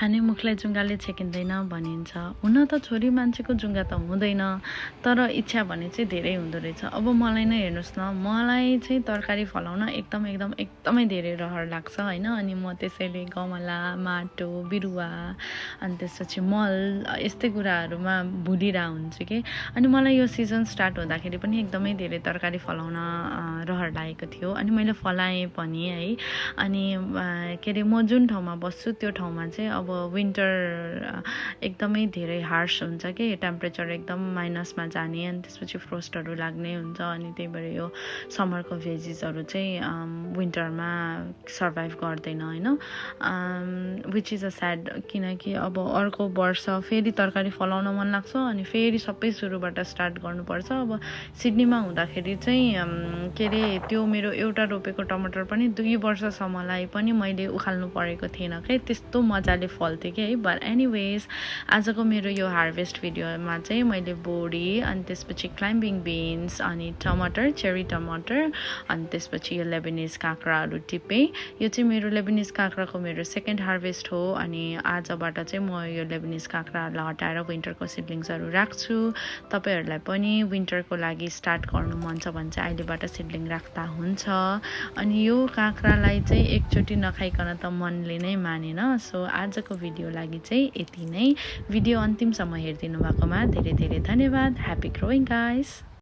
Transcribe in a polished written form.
खाने मुखलाई जुङ्गाले छेकिँदैन भनिन्छ। हुन त छोरी मान्छेको जुङ्गा त हुँदैन, तर इच्छा भने चाहिँ धेरै हुँदो रहेछ। अब मलाई नै हेर्नुहोस् न, मलाई चाहिँ तरकारी फलाउन एकदमै धेरै रहर लाग्छ होइन। अनि म त्यसैले गमला, माटो, बिरुवा अनि त्यसपछि मल यस्तै कुराहरूमा भुलिरहेको हुन्छु कि। अनि मलाई यो सिजन स्टार्ट हुँदाखेरि पनि एकदमै धेरै तरकारी फलाउन रहर लागेको थियो। अनि मैले फलाएँ पनि है। अनि के अरे म जुन ठाउँमा बस्छु त्यो ठाउँमा चाहिँ अब विन्टर एकदमै धेरै हार्स हुन्छ कि, टेम्परेचर एकदम माइनसमा जाने अनि त्यसपछि फ्रोस्टहरू लाग्ने हुन्छ। अनि त्यही भएर यो समरको भेजिसहरू चाहिँ विन्टरमा सर्भाइभ गर्दैन होइन, विच इज अ स्याड। किनकि अब अर्को वर्ष फेरि तरकारी फलाउन मन लाग्छ अनि फेरि सबै सुरुबाट स्टार्ट गर्नुपर्छ। अब सिडनीमा हुँदाखेरि चाहिँ के अरे त्यो मेरो एउटा रोपेको टमाटर पनि 2 वर्षसम्मलाई पनि मैले उखाल्नु परेको थिएन क्या, त्यस्तो मजाले फल्थ्यो कि है। बट एनिवेज आजको मेरो यो हार्भेस्ट भिडियोमा चाहिँ मैले बोडी अनि त्यसपछि क्लाइम्बिङ बिन्स अनि टमाटर, चेरी टमाटर अनि त्यसपछि यो लेबनिज काँक्राहरू टिपेँ। यो चाहिँ मेरो लेबनिज काँक्राको मेरो सेकेन्ड हार्भेस्ट हो। अनि आजबाट चाहिँ म यो लेबनिज काँक्राहरूलाई हटाएर विन्टरको सिडलिङ्सहरू राख्छु। तपाईँहरूलाई पनि विन्टरको लागि स्टार्ट गर्नु मन छ भने चाहिँ अहिलेबाट सिडलिङ राख्दा हुन्छ। अनि यो काँक्रालाई चाहिँ एकचोटि नखाइकन त मनले नै मानेन। सो आजको भिडियो लागि चाहिँ यति नै। भिडियो अन्तिमसम्म हेरिदिनु भएकोमा धेरै धेरै धन्यवाद। Happy growing guys.